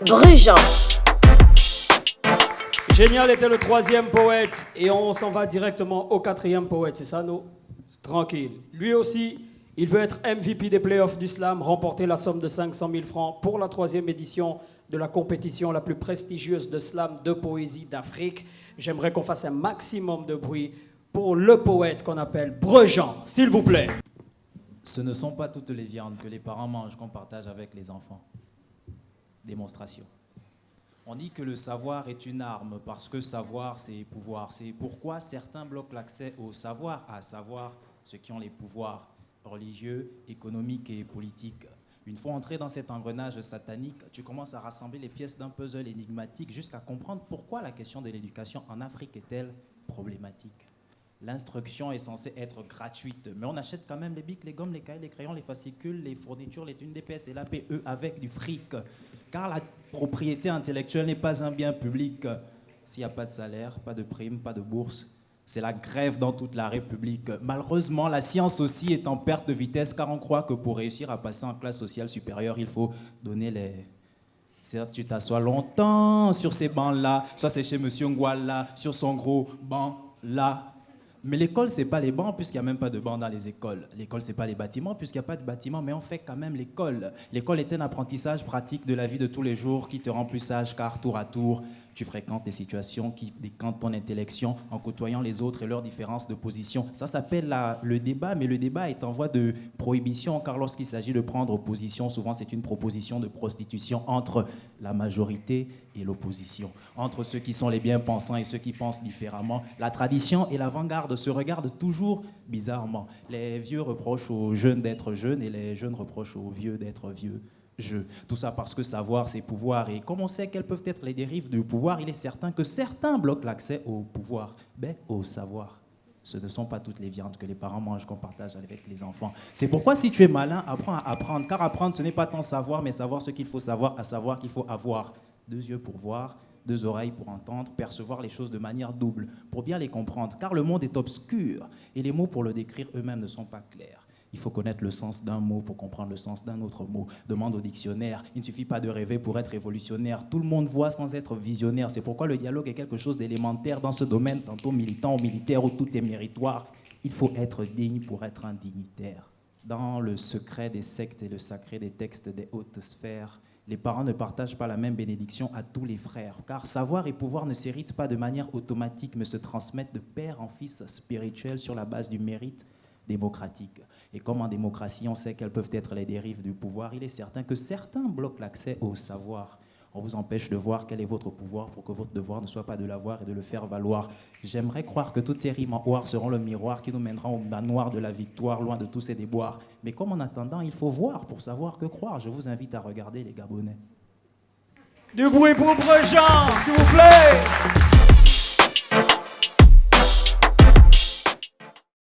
Brujon. Génial était le troisième poète et on s'en va directement au quatrième poète, c'est ça, non? Tranquille. Lui aussi, il veut être MVP des playoffs du slam, remporter la somme de 500 000 francs pour la troisième édition de la compétition la plus prestigieuse de slam de poésie d'Afrique. J'aimerais qu'on fasse un maximum de bruit pour le poète qu'on appelle Brujon, s'il vous plaît. Ce ne sont pas toutes les viandes que les parents mangent qu'on partage avec les enfants. Démonstration. On dit que le savoir est une arme parce que savoir, c'est pouvoir. C'est pourquoi certains bloquent l'accès au savoir, à savoir ceux qui ont les pouvoirs religieux, économiques et politiques. Une fois entré dans cet engrenage satanique, tu commences à rassembler les pièces d'un puzzle énigmatique jusqu'à comprendre pourquoi la question de l'éducation en Afrique est-elle problématique. L'instruction est censée être gratuite, mais on achète quand même les bics, les gommes, les cahiers, les crayons, les fascicules, les fournitures, les thunes DPS et l'APE avec du fric. Car la propriété intellectuelle n'est pas un bien public. S'il n'y a pas de salaire, pas de prime, pas de bourse, c'est la grève dans toute la République. Malheureusement, la science aussi est en perte de vitesse car on croit que pour réussir à passer en classe sociale supérieure, il faut donner les... Certes, tu t'assois longtemps sur ces bancs-là, soit c'est chez Monsieur Ngwala, sur son gros banc-là. Mais l'école, ce n'est pas les bancs, puisqu'il n'y a même pas de bancs dans les écoles. L'école, ce n'est pas les bâtiments, puisqu'il n'y a pas de bâtiments, mais on fait quand même l'école. L'école est un apprentissage pratique de la vie de tous les jours qui te rend plus sage, car tour à tour, tu fréquentes des situations qui décantent ton intellection en côtoyant les autres et leurs différences de position. Ça s'appelle le débat, mais le débat est en voie de prohibition, car lorsqu'il s'agit de prendre position, souvent c'est une proposition de prostitution entre la majorité et l'opposition, entre ceux qui sont les bien-pensants et ceux qui pensent différemment. La tradition et l'avant-garde se regardent toujours bizarrement. Les vieux reprochent aux jeunes d'être jeunes et les jeunes reprochent aux vieux d'être vieux. Tout ça parce que savoir, c'est pouvoir. Et comme on sait quelles peuvent être les dérives du pouvoir, il est certain que certains bloquent l'accès au pouvoir, mais au savoir. Ce ne sont pas toutes les viandes que les parents mangent qu'on partage avec les enfants. C'est pourquoi si tu es malin, apprends à apprendre. Car apprendre, ce n'est pas tant savoir, mais savoir ce qu'il faut savoir, à savoir qu'il faut avoir 2 yeux pour voir, 2 oreilles pour entendre, percevoir les choses de manière double, pour bien les comprendre. Car le monde est obscur et les mots pour le décrire eux-mêmes ne sont pas clairs. Il faut connaître le sens d'un mot pour comprendre le sens d'un autre mot. Demande au dictionnaire. Il ne suffit pas de rêver pour être révolutionnaire. Tout le monde voit sans être visionnaire. C'est pourquoi le dialogue est quelque chose d'élémentaire dans ce domaine, tantôt militant ou militaire, où tout est méritoire. Il faut être digne pour être un dignitaire. Dans le secret des sectes et le sacré des textes des hautes sphères, les parents ne partagent pas la même bénédiction à tous les frères, car savoir et pouvoir ne s'héritent pas de manière automatique, mais se transmettent de père en fils spirituel sur la base du mérite démocratique. Et comme en démocratie, on sait quelles peuvent être les dérives du pouvoir, il est certain que certains bloquent l'accès au savoir. On vous empêche de voir quel est votre pouvoir pour que votre devoir ne soit pas de l'avoir et de le faire valoir. J'aimerais croire que toutes ces rimes en oir seront le miroir qui nous mènera au manoir de la victoire, loin de tous ces déboires. Mais comme en attendant, il faut voir pour savoir que croire. Je vous invite à regarder les Gabonais. Du bruit pour Brujon, s'il vous plaît.